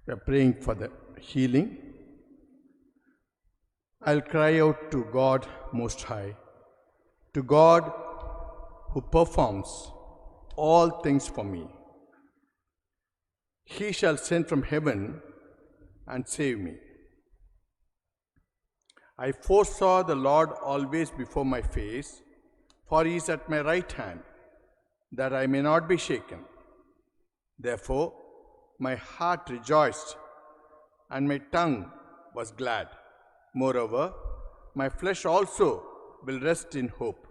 We are praying for the healing. I'll cry out to God Most High, to God who performs all things for me. He shall send from heaven and save me. I foresaw the Lord always before my face, for he is at my right hand, that I may not be shaken. Therefore, my heart rejoiced, and my tongue was glad. Moreover, my flesh also will rest in hope.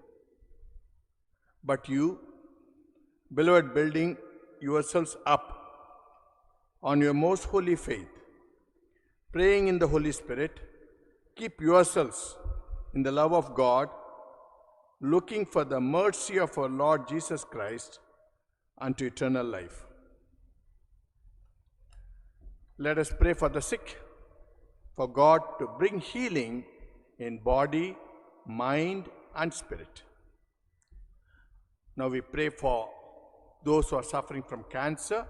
But you, beloved, building yourselves up on your most holy faith, praying in the Holy Spirit, keep yourselves in the love of God, looking for the mercy of our Lord Jesus Christ unto eternal life. Let us pray for the sick, for God to bring healing in body, mind, and spirit. Now we pray for those who are suffering from cancer.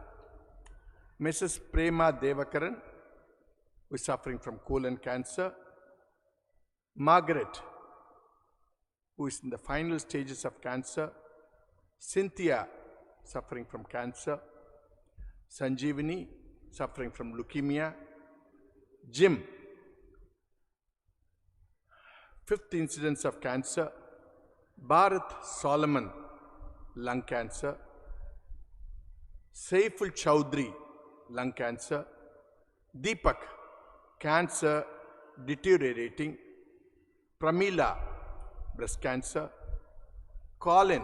Mrs. Prema Devakaran, who is suffering from colon cancer. Margaret, who is in the final stages of cancer. Cynthia, suffering from cancer. Sanjeevani, suffering from leukemia. Jim, 5th incidence of cancer. Bharat Solomon, lung cancer. Saiful Chowdhury, lung cancer. Deepak, cancer deteriorating. Pramila, breast cancer. Colin,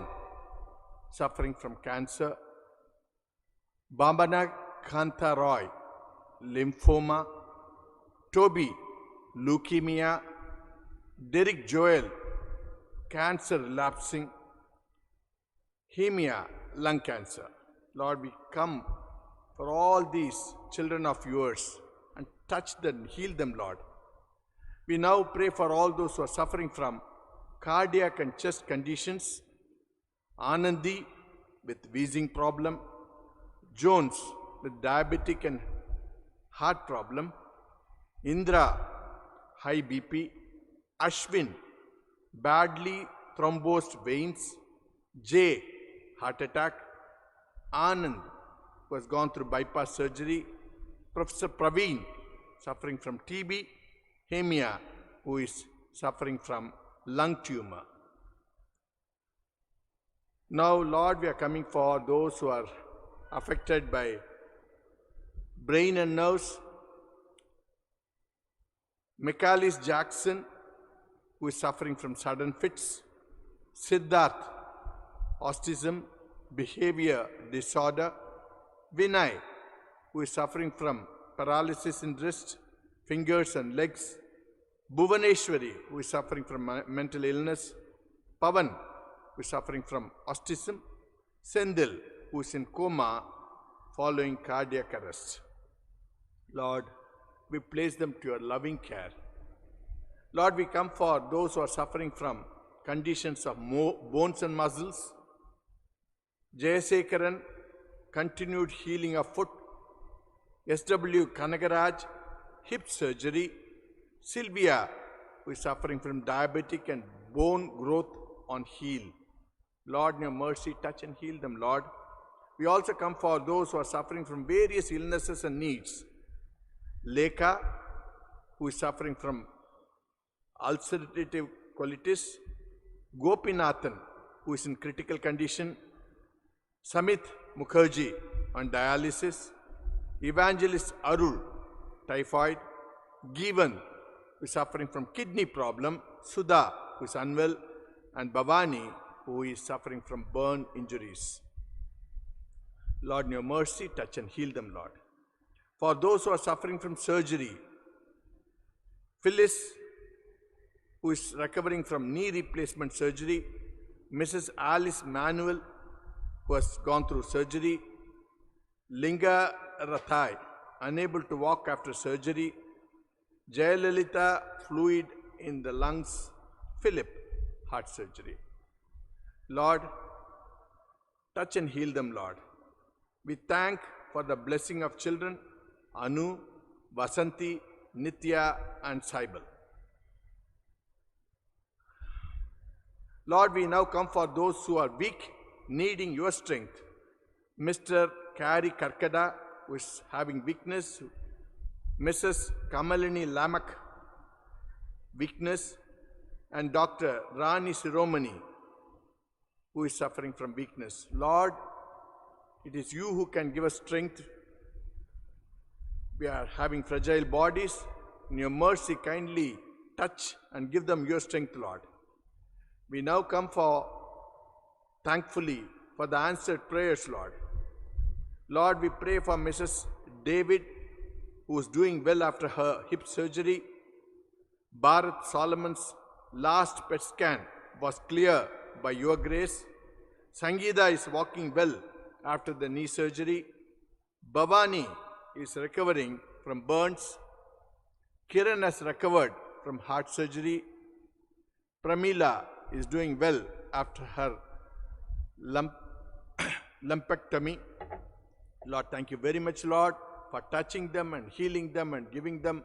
suffering from cancer. Bambana Kanta Roy, lymphoma. Toby, leukemia. Derek Joel, cancer relapsing. Hemia, lung cancer. Lord, we come for all these children of yours and touch them, heal them, Lord. We now pray for all those who are suffering from cardiac and chest conditions. Anandi with wheezing problem. Jones with diabetic and heart problem. Indra, high BP. Ashwin, badly thrombosed veins. Jay, heart attack. Anand, who has gone through bypass surgery. Professor Praveen, suffering from TB. Hemia, who is suffering from lung tumor. Now, Lord, we are coming for those who are affected by brain and nerves. Michaelis Jackson, who is suffering from sudden fits. Siddharth, autism, behavior disorder. Vinay, who is suffering from paralysis in wrist, fingers and legs. Bhuvaneshwari, who is suffering from mental illness. Pavan, who is suffering from autism. Sendil, who is in coma following cardiac arrest. Lord, we place them to your loving care. Lord, we come for those who are suffering from conditions of bones and muscles. Jayasekaran, continued healing of foot. S.W. Kanagaraj, hip surgery. Sylvia, who is suffering from diabetic and bone growth on heel. Lord, in your mercy, touch and heal them, Lord. We also come for those who are suffering from various illnesses and needs. Lekha, who is suffering from ulcerative colitis. Gopinathan, who is in critical condition. Samit Mukherjee on dialysis. Evangelist Arul, typhoid. Given, who is suffering from kidney problem. Sudha, who is unwell. And Bhavani, who is suffering from burn injuries. Lord, in your mercy, touch and heal them, Lord. For those who are suffering from surgery, Phyllis, who is recovering from knee replacement surgery. Mrs. Alice Manuel, who has gone through surgery. Linga Rathai, unable to walk after surgery. Jayalalita, fluid in the lungs. Philip, heart surgery. Lord, touch and heal them, Lord. We thank for the blessing of children. Anu, Vasanti, Nitya, and Saibal. Lord, we now come for those who are weak, needing your strength. Mr. Kari Karkada, who is having weakness, Mrs. Kamalini Lamak, weakness, and Dr. Rani Siromani, who is suffering from weakness. Lord, it is you who can give us strength. We are having fragile bodies. In your mercy, kindly touch and give them your strength, Lord. We now come thankfully for the answered prayers, Lord. Lord, we pray for Mrs. David, who is doing well after her hip surgery. Bharat Solomon's last PET scan was clear by your grace. Sangeeta is walking well after the knee surgery. Bhavani is recovering from burns. Kiran has recovered from heart surgery. Pramila is doing well after her lumpectomy. Lord, thank you very much, Lord, for touching them and healing them and giving them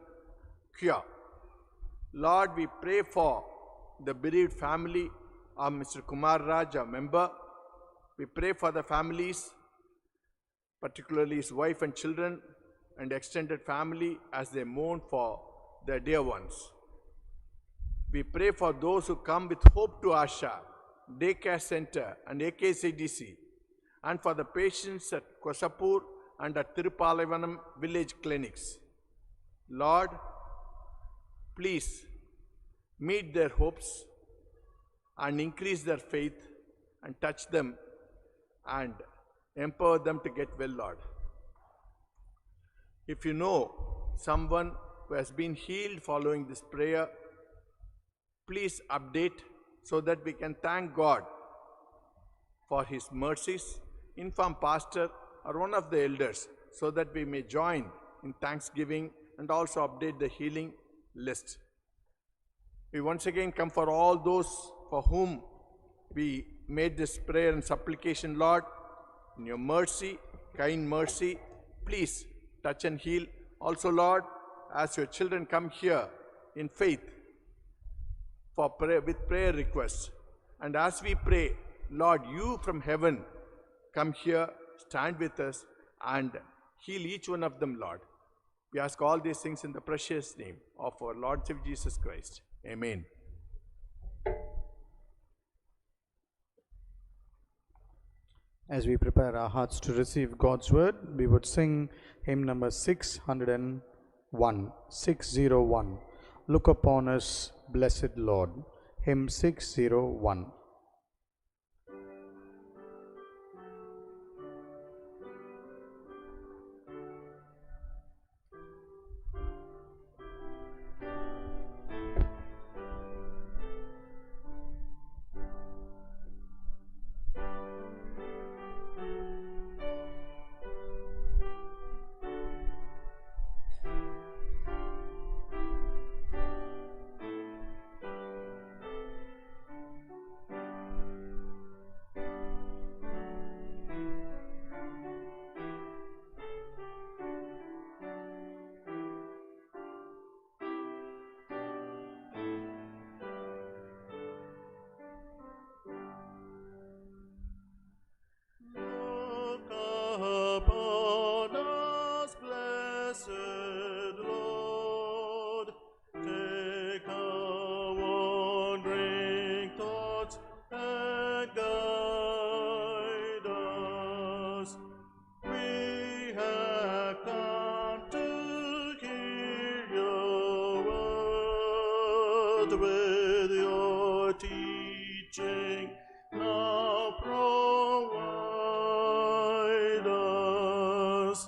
cure. Lord, we pray for the bereaved family of Mr. Kumar Raj, a member. We pray for the families, particularly his wife and children and extended family, as they mourn for their dear ones. We pray for those who come with hope to Asha, Daycare Center and AKCDC, and for the patients at Kosapur and at Tirupalavanam village clinics. Lord, please meet their hopes and increase their faith and touch them and empower them to get well, Lord. If you know someone who has been healed following this prayer, please update so that we can thank God for His mercies. Inform pastor or one of the elders so that we may join in thanksgiving and also update the healing list. We once again come for all those for whom we made this prayer and supplication, Lord. In your mercy, kind mercy, please touch and heal. Also, Lord, as your children come here in faith for prayer, with prayer requests, and as we pray, Lord, you from heaven come here, stand with us, and heal each one of them, Lord. We ask all these things in the precious name of our Lord Jesus Christ. Amen. As we prepare our hearts to receive God's word, we would sing hymn number 601, 601. Look upon us, blessed Lord. Hymn 601. With your teaching now provide us,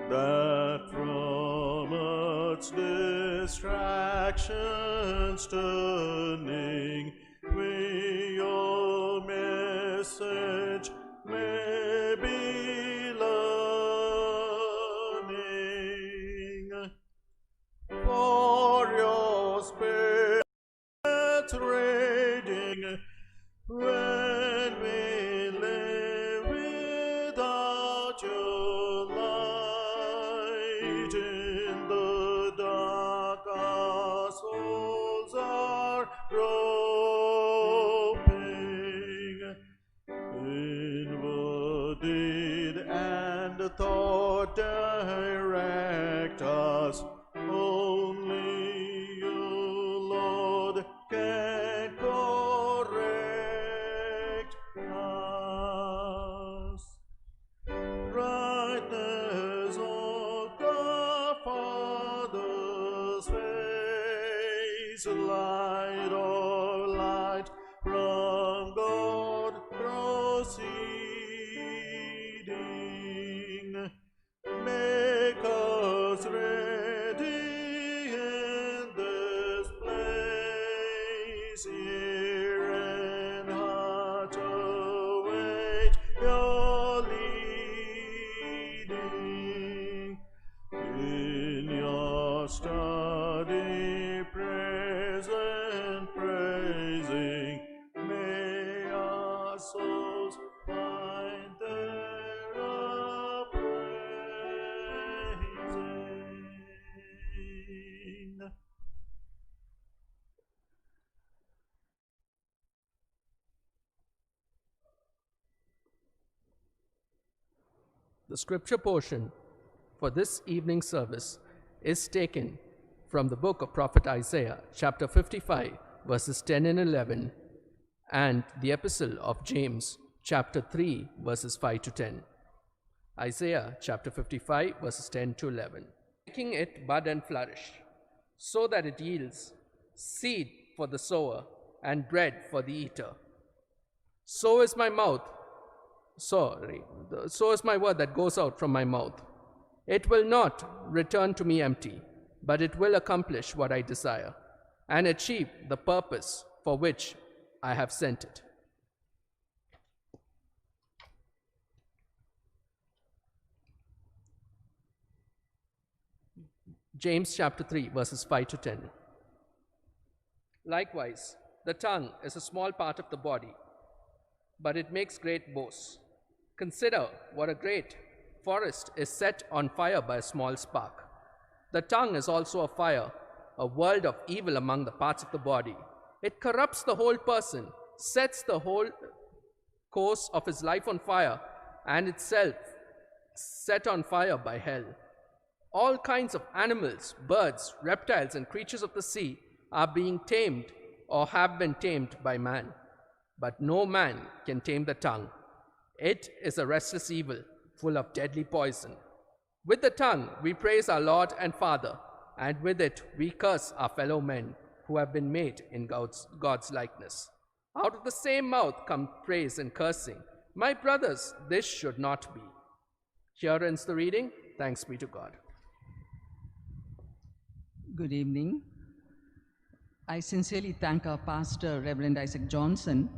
that from its distractions turning, we your message may be learning. For your Spirit reading, when we live without your light, In the dark our souls are groping. Inward deed and thought direct us. Only you, Lord, can correct us. Brightness of the Father's face, light of light from God proceeding, make us ready in this place, ear and heart await your leading. In your study, present praising, may our souls find their upraising. The scripture portion for this evening service is taken from the book of prophet Isaiah, chapter 55, verses 10 and 11, and the epistle of James, chapter 3, verses 5 to 10. Isaiah, chapter 55, verses 10 to 11. Making it bud and flourish, so that it yields seed for the sower and bread for the eater. So is my word that goes out from my mouth. It will not return to me empty, but it will accomplish what I desire and achieve the purpose for which I have sent it. James chapter 3, verses 5 to 10. Likewise, the tongue is a small part of the body, but it makes great boasts. Consider what a great forest is set on fire by a small spark. The tongue is also a fire, a world of evil among the parts of the body. It corrupts the whole person, sets the whole course of his life on fire, and itself set on fire by hell. All kinds of animals, birds, reptiles, and creatures of the sea are being tamed or have been tamed by man. But no man can tame the tongue. It is a restless evil, full of deadly poison. With the tongue we praise our Lord and Father, and with it we curse our fellow men who have been made in God's likeness. Out of the same mouth come praise and cursing. My brothers, this should not be. Here ends the reading. Thanks be to God. Good evening. I sincerely thank our pastor, Reverend Isaac Johnson,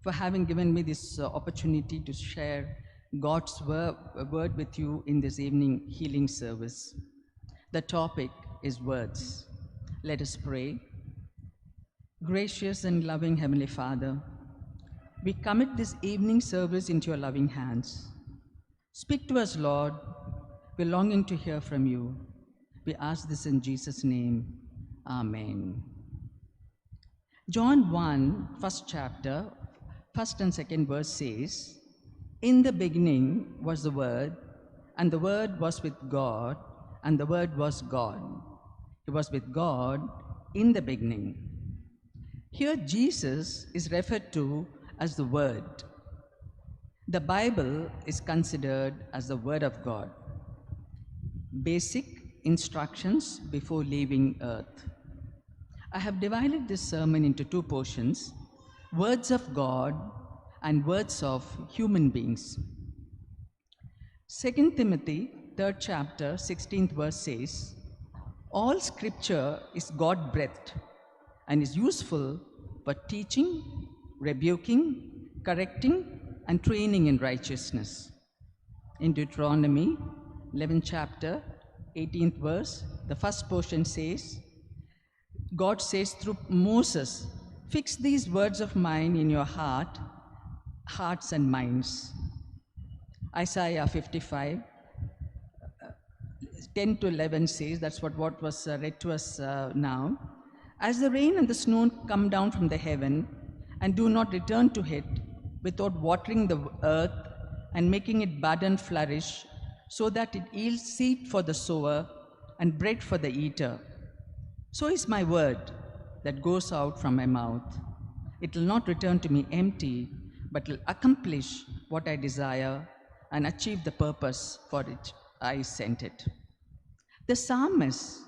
for having given me this opportunity to share God's word with you in this evening healing service. The topic is words. Let us pray. Gracious and loving Heavenly Father, we commit this evening service into your loving hands. Speak to us, Lord. We're longing to hear from you. We ask this in Jesus' name. Amen. John 1, first chapter, first and second verse says, "In the beginning was the Word, and the Word was with God, and the Word was God. He was with God in the beginning." Here Jesus is referred to as the Word. The Bible is considered as the Word of God. Basic instructions before leaving earth. I have divided this sermon into two portions: words of God and words of human beings. 2 Timothy 3rd chapter 16th verse says, "All scripture is God-breathed and is useful for teaching, rebuking, correcting, and training in righteousness." In Deuteronomy 11th chapter 18th verse, the first portion says, God says through Moses, "Fix these words of mine in your hearts and minds." Isaiah 55 10 to 11 says, that's what was read to us now. As the rain and the snow come down from the heaven and do not return to it without watering the earth and making it bud and flourish, so that it yields seed for the sower and bread for the eater, so is my word that goes out from my mouth. It will not return to me empty, but will accomplish what I desire and achieve the purpose for which I sent it. The psalmist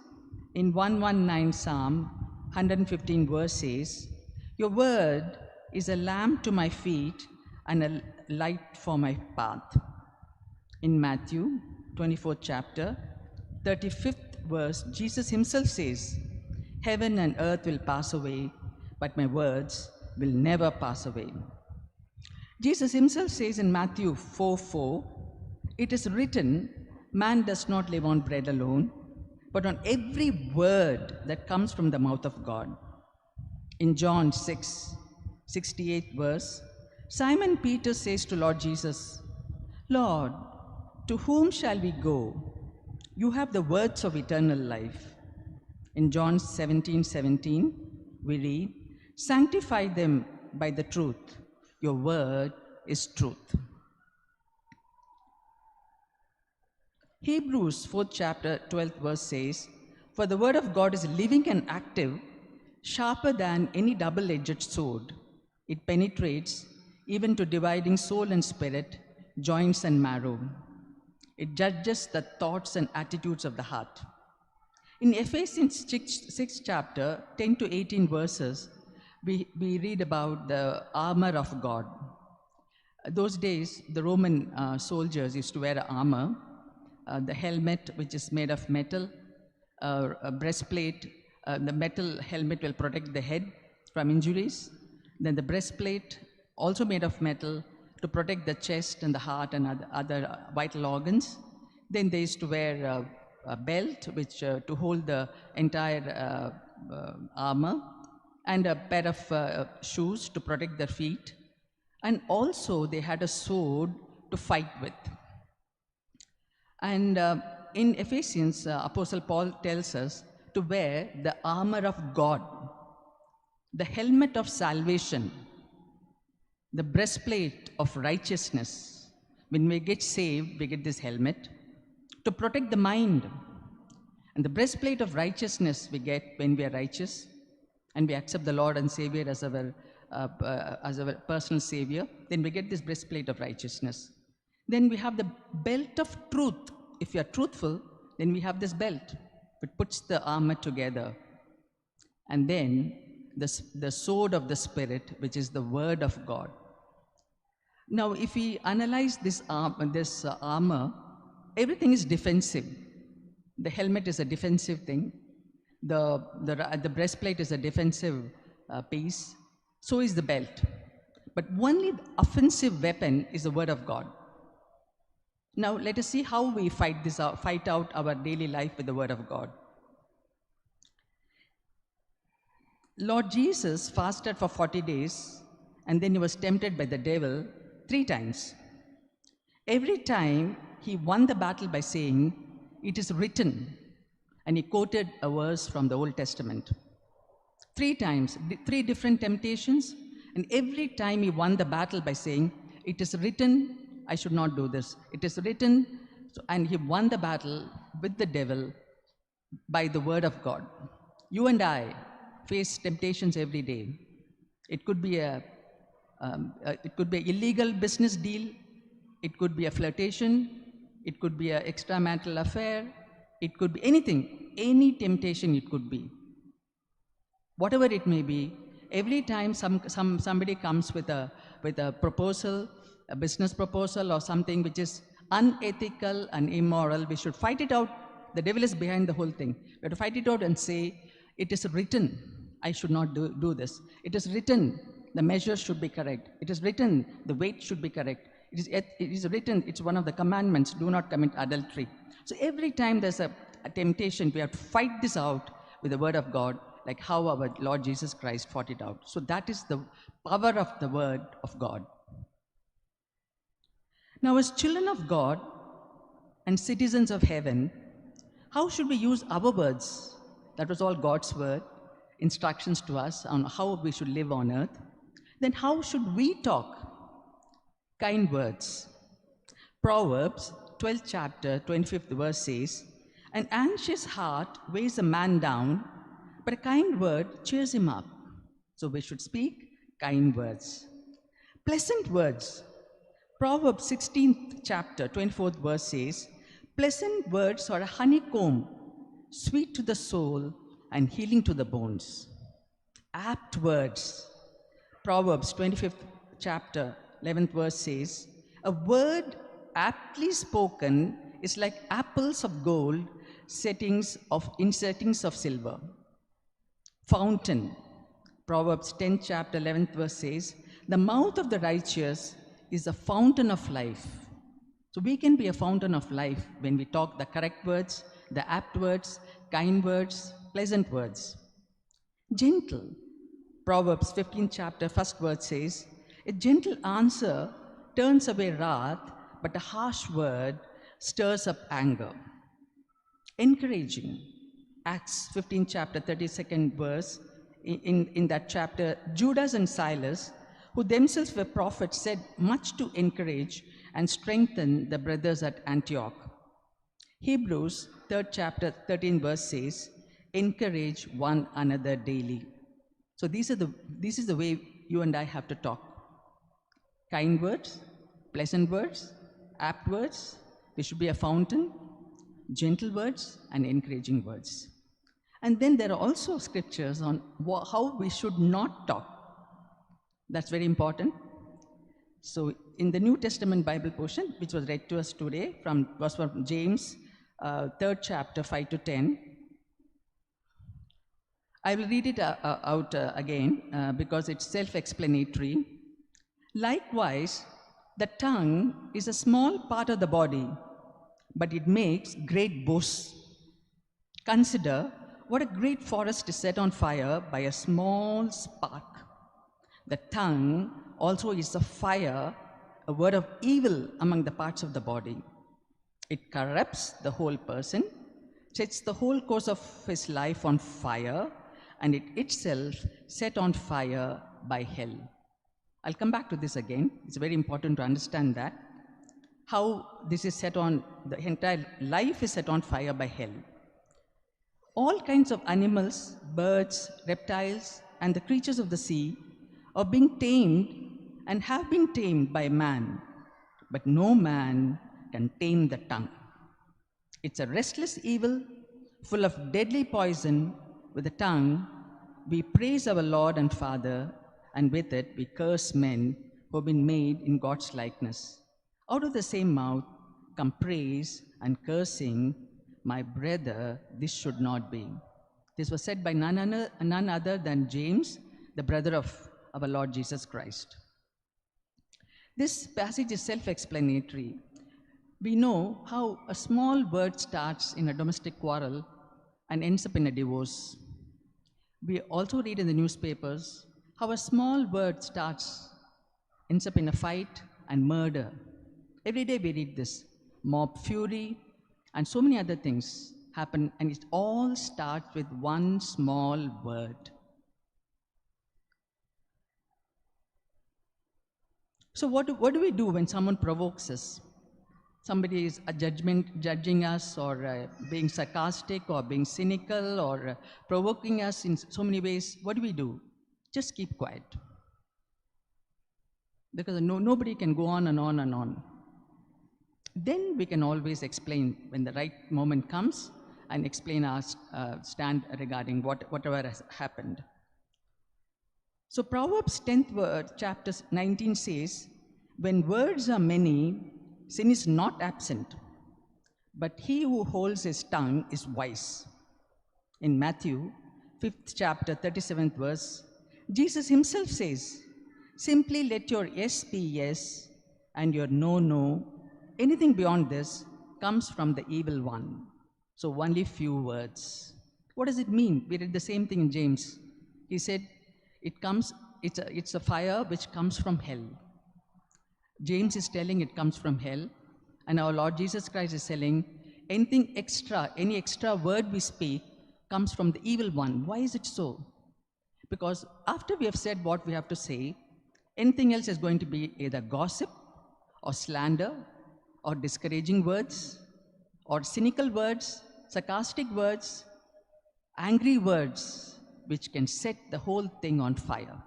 in 119 Psalm 115 verse says, your word is a lamp to my feet and a light for my path. In Matthew 24th chapter, 35th verse, Jesus himself says, heaven and earth will pass away, but my words will never pass away. Jesus himself says in Matthew 4:4, it is written, man does not live on bread alone, but on every word that comes from the mouth of God. In John 6:68 verse, Simon Peter says to Lord Jesus, Lord, to whom shall we go? You have the words of eternal life. In John 17:17, we read, sanctify them by the truth. Your word is truth. Hebrews 4th chapter 12th verse says, for the word of God is living and active, sharper than any double-edged sword. It penetrates even to dividing soul and spirit, joints and marrow. It judges the thoughts and attitudes of the heart. In Ephesians 6th chapter, 10 to 18 verses, we read about the armor of God. Those days, the Roman soldiers used to wear armor, the helmet, which is made of metal, a breastplate. The metal helmet will protect the head from injuries. Then the breastplate, also made of metal, to protect the chest and the heart and other vital organs. Then they used to wear a belt, which to hold the entire armor, and a pair of shoes to protect their feet. And also they had a sword to fight with. And in Ephesians, Apostle Paul tells us to wear the armor of God, the helmet of salvation, the breastplate of righteousness. When we get saved, we get this helmet to protect the mind. And the breastplate of righteousness we get when we are righteous and we accept the Lord and Savior as our personal Savior. Then we get this breastplate of righteousness. Then we have the belt of truth. If you are truthful, then we have this belt, which puts the armor together. And then the sword of the Spirit, which is the word of God. Now, if we analyze this armor, everything is defensive. The helmet is a defensive thing. The breastplate is a defensive piece. So is the belt. But only the offensive weapon is the word of God. Now, let us see how we fight out our daily life with the word of God. Lord Jesus fasted for 40 days, and then he was tempted by the devil 3 times. Every time he won the battle by saying, it is written, and he quoted a verse from the Old Testament. 3 times, 3 different temptations, and every time he won the battle by saying, it is written, I should not do this. It is written, and he won the battle with the devil by the word of God. You and I face temptations every day. It could be an illegal business deal. It could be a flirtation. It could be an extramarital affair. It could be anything, any temptation it could be. Whatever it may be, every time somebody comes with a proposal, a business proposal or something which is unethical and immoral, we should fight it out. The devil is behind the whole thing. We have to fight it out and say, it is written, I should not do this. It is written, the measure should be correct. It is written, the weight should be correct. It is written, it's one of the commandments, do not commit adultery. So every time there's a temptation, we have to fight this out with the word of God, like how our Lord Jesus Christ fought it out. So that is the power of the word of God. Now, as children of God and citizens of heaven, How should we use our words? That was all God's word, instructions to us on how we should live on earth. Then how should we talk? Kind words. Proverbs 12th chapter 25th verse says, "An anxious heart weighs a man down, but a kind word cheers him up." So we should speak kind words. Pleasant words. Proverbs 16th chapter 24th verse says, "Pleasant words are a honeycomb, sweet to the soul and healing to the bones." Apt words. Proverbs 25th chapter 11th verse says, "A word aptly spoken is like apples of gold in settings of silver." Fountain. Proverbs 10th chapter 11th verse says, "The mouth of the righteous is a fountain of life." So we can be a fountain of life when we talk the correct words, the apt words, kind words, pleasant words. Gentle. Proverbs 15th chapter 1st verse says, "A gentle answer turns away wrath, but a harsh word stirs up anger." Encouraging. Acts 15th chapter 32nd verse, in that chapter, Judas and Silas, who themselves were prophets, said much to encourage and strengthen the brothers at Antioch. Hebrews 3rd chapter 13 verse says, "Encourage one another daily." So this is the way you and I have to talk. Kind words, pleasant words, apt words. We should be a fountain, gentle words, and encouraging words. And then there are also scriptures on how we should not talk. That's very important. So in the New Testament Bible portion, which was read to us today, was from James 3rd chapter 5 to 10. I will read it out again because it's self-explanatory. "Likewise, the tongue is a small part of the body, but it makes great boasts. Consider what a great forest is set on fire by a small spark. The tongue also is a fire, a word of evil among the parts of the body. It corrupts the whole person, sets the whole course of his life on fire, and it itself set on fire by hell." I'll come back to this again. It's very important to understand that. How this is set on, the entire life is set on fire by hell. All kinds of animals, birds, reptiles, and the creatures of the sea are being tamed and have been tamed by man, but no man can tame the tongue. It's a restless evil, full of deadly poison. With the tongue, we praise our Lord and Father, and with it we curse men who have been made in God's likeness. Out of the same mouth come praise and cursing. My brother, this should not be. This was said by none other than James, the brother of our Lord Jesus Christ. This passage is self-explanatory. We know how a small word starts in a domestic quarrel and ends up in a divorce. We also read in the newspapers how a small word ends up in a fight and murder. Every day we read this. Mob fury and so many other things happen, and it all starts with one small word. So what do we do when someone provokes us? Somebody is judging us, or being sarcastic, or being cynical, or provoking us in so many ways. What do we do? Just keep quiet. Because nobody can go on and on and on. Then we can always explain when the right moment comes and explain our stand regarding whatever has happened. So Proverbs 10th chapter 19 says, "When words are many, sin is not absent, but he who holds his tongue is wise." In Matthew 5th chapter 37th verse, Jesus himself says, "Simply let your yes be yes and your no, no. Anything beyond this comes from the evil one." So only few words. What does it mean? We read the same thing in James. He said, it's a fire which comes from hell. James is telling it comes from hell, and our Lord Jesus Christ is telling anything extra, any extra word we speak comes from the evil one. Why is it so? Because after we have said what we have to say, anything else is going to be either gossip or slander or discouraging words or cynical words, sarcastic words, angry words, which can set the whole thing on fire.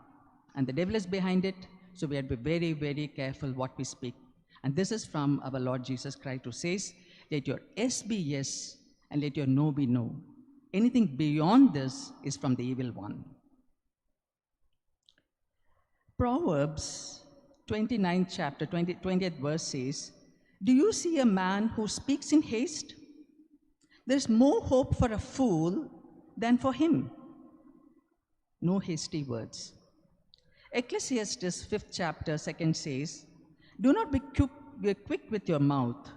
And the devil is behind it, so we have to be very, very careful what we speak. And this is from our Lord Jesus Christ, who says, let your yes be yes and let your no be no. Anything beyond this is from the evil one. Proverbs 29th chapter, 20th verse says, do you see a man who speaks in haste? There is more hope for a fool than for him. No hasty words. Ecclesiastes 5th chapter 2nd says, do not be quick with your mouth.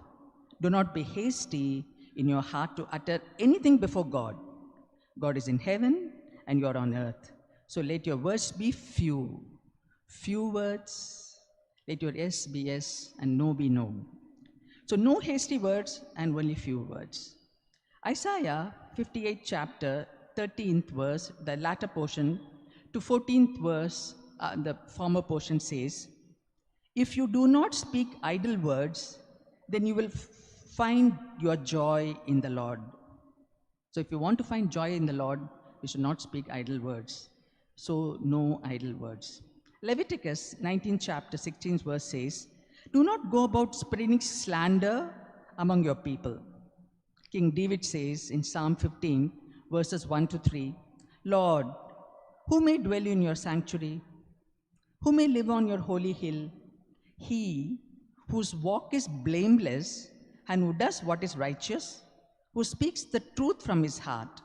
Do not be hasty in your heart to utter anything before God. God is in heaven and you are on earth. So let your words be few. Few words. Let your yes be yes and no be no. So no hasty words and only few words. Isaiah 58th chapter 13th verse, the latter portion, to 14th verse, the former portion says, if you do not speak idle words, then you will find your joy in the Lord. So if you want to find joy in the Lord, you should not speak idle words. So no idle words. Leviticus 19th chapter 16th verse says, do not go about spreading slander among your people. King David says in Psalm 15 verses 1 to 3, Lord, who may dwell in your sanctuary? Who may live on your holy hill? He whose walk is blameless and who does what is righteous, who speaks the truth from his heart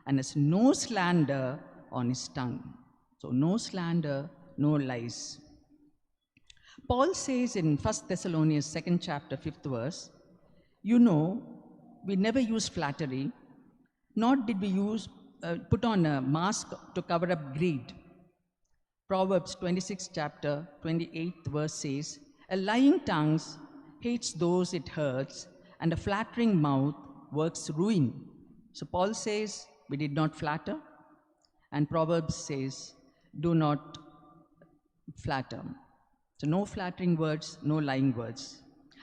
and has no slander on his tongue. So no slander, no lies. Paul says in 1 Thessalonians 2nd chapter 5th verse, you know, we never use flattery, nor did we put on a mask to cover up greed. Proverbs 26th chapter 28th verse says, a lying tongue hates those it hurts, and a flattering mouth works ruin. So Paul says, we did not flatter, and Proverbs says, do not flatter. So no flattering words, no lying words.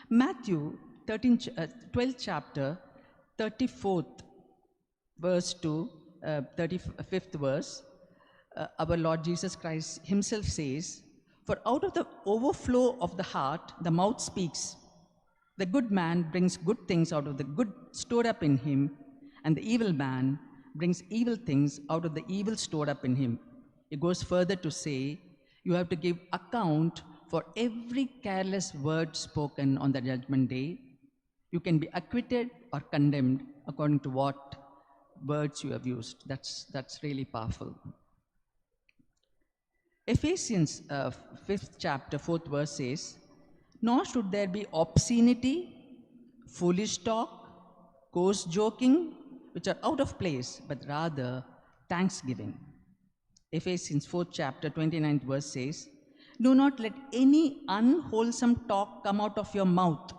Matthew 12th chapter, 34th verse to 35th verse, our Lord Jesus Christ himself says, for out of the overflow of the heart, the mouth speaks. The good man brings good things out of the good stored up in him, and the evil man brings evil things out of the evil stored up in him. It goes further to say, you have to give account for every careless word spoken on the judgment day. You can be acquitted or condemned according to what words you have used. That's really powerful. Ephesians 5th chapter 4th verse says, nor should there be obscenity, foolish talk, coarse joking, which are out of place, but rather thanksgiving. Ephesians 4th chapter 29th verse says, do not let any unwholesome talk come out of your mouth,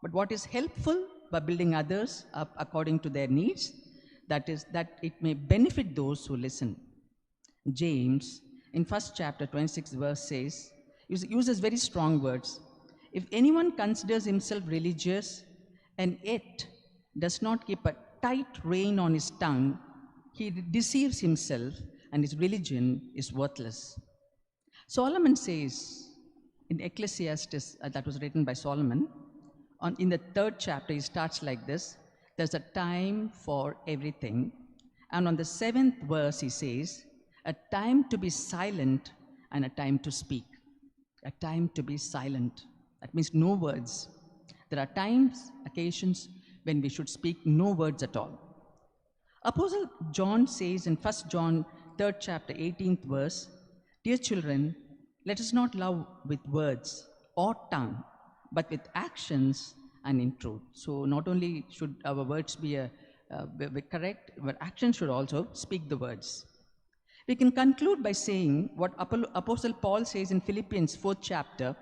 but what is helpful by building others up according to their needs, that is, that it may benefit those who listen. James, in 1st chapter 26th verse says, uses very strong words. If anyone considers himself religious and yet does not keep a tight rein on his tongue, he deceives himself and his religion is worthless. Solomon says in Ecclesiastes, that was written by Solomon, in the 3rd chapter, he starts like this, there's a time for everything. And on the 7th verse, he says, a time to be silent and a time to speak. A time to be silent. That means no words. There are times, occasions, when we should speak no words at all. Apostle John says in 1 John 3rd chapter 18th verse, dear children, let us not love with words or tongue, but with actions and in truth. So not only should our words be correct, but actions should also speak the words. We can conclude by saying what Apostle Paul says in Philippians 4th chapter,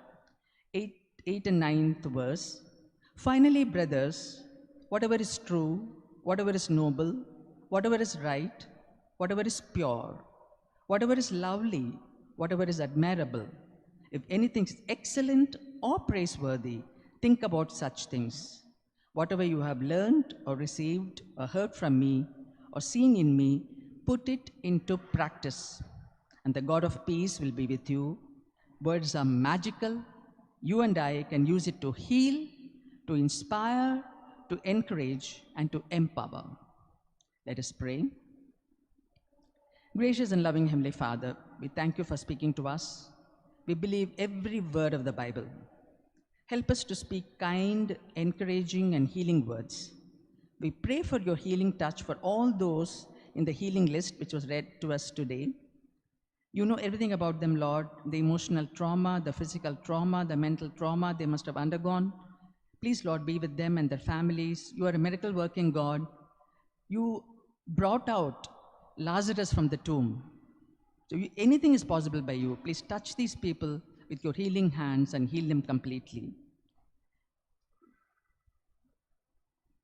8 and 9th verse. Finally, brothers, whatever is true, whatever is noble, whatever is right, whatever is pure, whatever is lovely, whatever is admirable, if anything is excellent or praiseworthy, think about such things. Whatever you have learned or received or heard from me or seen in me, put it into practice, and the God of peace will be with you. Words are magical. You and I can use it to heal, to inspire, to encourage, and to empower. Let us pray. Gracious and loving Heavenly Father, we thank you for speaking to us. We believe every word of the Bible. Help us to speak kind, encouraging, and healing words. We pray for your healing touch for all those in the healing list which was read to us today. You know everything about them, Lord, the emotional trauma, the physical trauma, the mental trauma they must have undergone. Please, Lord, be with them and their families. You are a miracle working God. You brought out Lazarus from the tomb. So anything is possible by you. Please touch these people with your healing hands and heal them completely.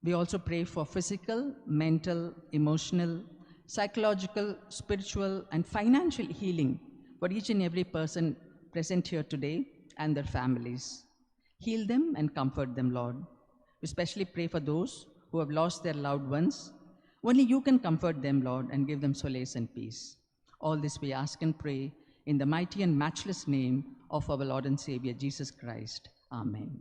We also pray for physical, mental, emotional, psychological, spiritual, and financial healing for each and every person present here today and their families. Heal them and comfort them, Lord. We especially pray for those who have lost their loved ones. Only you can comfort them, Lord, and give them solace and peace. All this we ask and pray in the mighty and matchless name of our Lord and Savior, Jesus Christ. Amen.